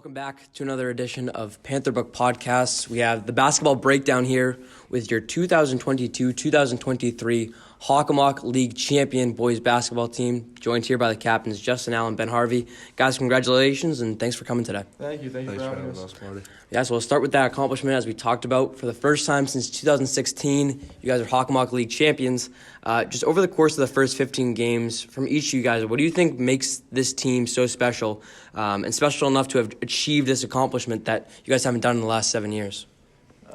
Welcome back to another edition of Panther Book Podcasts. We have the basketball breakdown here with your 2022-2023 Hockomock League champion boys basketball team, joined here by the captains Justin Allen, Ben Harvey. Guys, congratulations and thanks for coming today. Thank you for having us. Marty. Yeah, so we'll start with that accomplishment as we talked about. For the first time since 2016, you guys are Hockomock League champions. Just over the course of the first 15 games, from each of you guys, what do you think makes this team so special and special enough to have achieved this accomplishment that you guys haven't done in the last 7 years?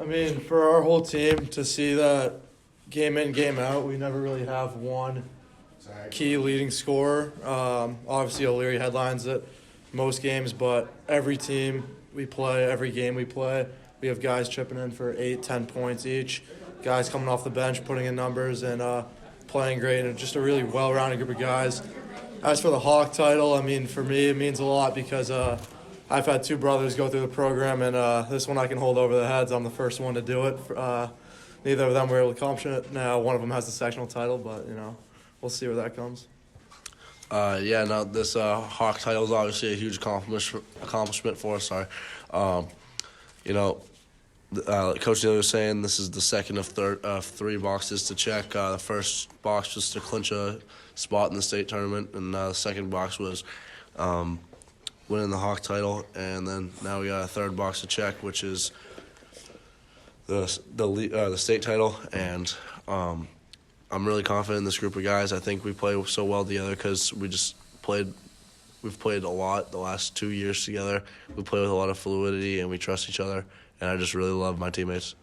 I mean, for our whole team to see that game in, game out, we never really have one key leading scorer. Obviously, O'Leary headlines it most games, but every team we play, every game we play, we have guys chipping in for 8-10 points each, guys coming off the bench, putting in numbers, and playing great, and just a really well-rounded group of guys. As for the Hawk title, I mean, for me, it means a lot because I've had two brothers go through the program, and this one I can hold over their heads. I'm the first one to do it. Neither of them were able to accomplish it. Now, one of them has the sectional title, but, we'll see where that comes. This Hawk title is obviously a huge accomplishment for us. Coach Neal was saying this is the second of three boxes to check. The first box was to clinch a spot in the state tournament, and the second box was winning the Hawk title, and then now we got a third box to check, which is the state title, and I'm really confident in this group of guys. I think we play so well together because we've played a lot the last 2 years together. We play with a lot of fluidity, and we trust each other, and I just really love my teammates.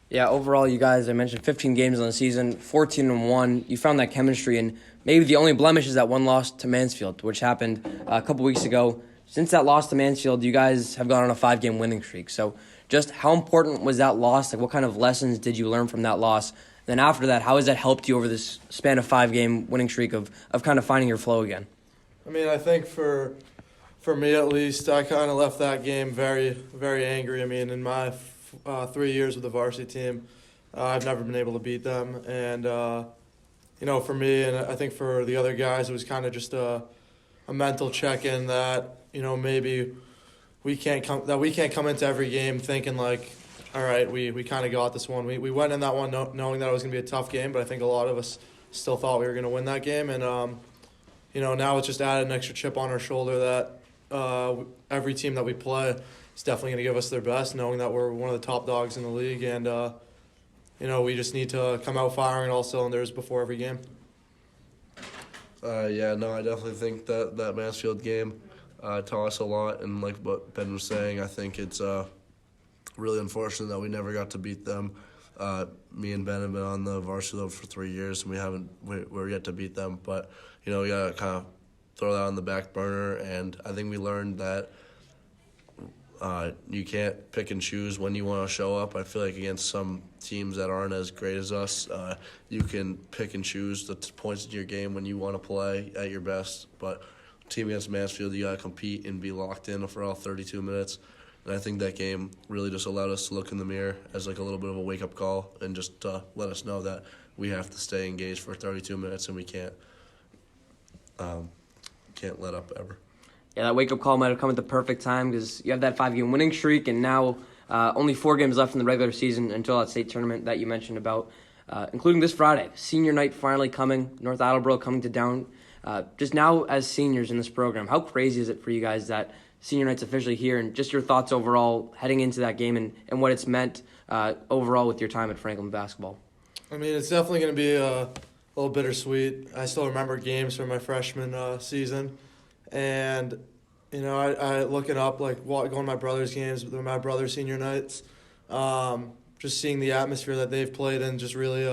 Yeah, overall, you guys, I mentioned 15 games on the season, 14-1. You found that chemistry, and maybe the only blemish is that one loss to Mansfield, which happened a couple weeks ago. Since that loss to Mansfield, you guys have gone on a 5-game winning streak. So just how important was that loss? Like, what kind of lessons did you learn from that loss? Then after that, how has that helped you over this span of 5-game winning streak of kind of finding your flow again? I mean, I think for me at least, I kind of left that game very, very angry. I mean, in my 3 years with the varsity team, I've never been able to beat them. And, for me, and I think for the other guys, it was kind of just a mental check-in that, maybe we can't come into every game thinking like, all right, we kind of got this one. We went in that one knowing that it was going to be a tough game, but I think a lot of us still thought we were going to win that game. And, now it's just added an extra chip on our shoulder that every team that we play is definitely going to give us their best, knowing that we're one of the top dogs in the league. And, we just need to come out firing all cylinders before every game. I definitely think that Mansfield game taught us a lot. And like what Ben was saying, I think it's really unfortunate that we never got to beat them. Me and Ben have been on the varsity level for 3 years, and we're yet to beat them. But, we got to kind of throw that on the back burner. And I think we learned that you can't pick and choose when you want to show up. I feel like against some teams that aren't as great as us, you can pick and choose the points in your game when you want to play at your best. But team against Mansfield, you got to compete and be locked in for all 32 minutes. And I think that game really just allowed us to look in the mirror as like a little bit of a wake-up call and just let us know that we have to stay engaged for 32 minutes and we can't let up ever. Yeah, that wake-up call might have come at the perfect time because you have that 5-game winning streak, and now only 4 games left in the regular season until that state tournament that you mentioned about, including this Friday. Senior night finally coming, North Attleboro coming to Down. Just now as seniors in this program, how crazy is it for you guys that senior night's officially here, and just your thoughts overall heading into that game and what it's meant overall with your time at Franklin basketball? I mean, it's definitely going to be a little bittersweet. I still remember games from my freshman season. And, I looking up, like, going to my brother's games, my brother's senior nights, just seeing the atmosphere that they've played in just really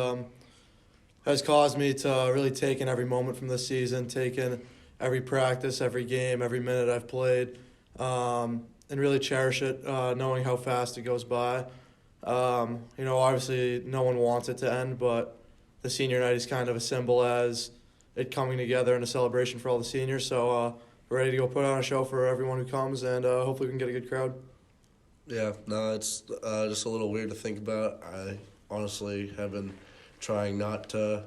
has caused me to really take in every moment from this season, take in every practice, every game, every minute I've played, and really cherish it, knowing how fast it goes by. Obviously no one wants it to end, but the senior night is kind of a symbol as it coming together and a celebration for all the seniors. So we're ready to go put on a show for everyone who comes, and hopefully we can get a good crowd. Yeah, no, it's just a little weird to think about. I honestly have been trying not to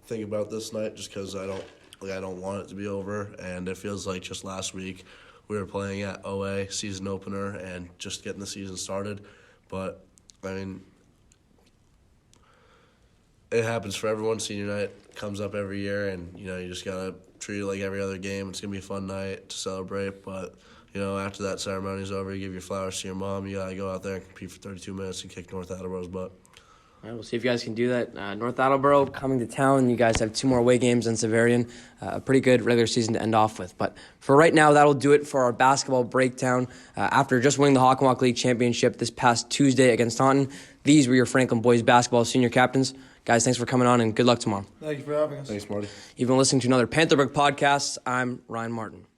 think about this night just because I don't want it to be over, and it feels like just last week we were playing at OA season opener and just getting the season started. But I mean, it happens for everyone. Senior night comes up every year, and you just gotta treat it like every other game. It's gonna be a fun night to celebrate, but after that ceremony's over, you give your flowers to your mom. You gotta go out there and compete for 32 minutes and kick North Attleboro's butt. All right, we'll see if you guys can do that. North Attleboro coming to town. You guys have 2 more away games than Severian. A pretty good regular season to end off with. But for right now, that'll do it for our basketball breakdown. After just winning the Hockenwalk League Championship this past Tuesday against Taunton, these were your Franklin boys basketball senior captains. Guys, thanks for coming on, and good luck tomorrow. Thank you for having us. Thanks, Marty. You've been listening to another Pantherburg podcast. I'm Ryan Martin.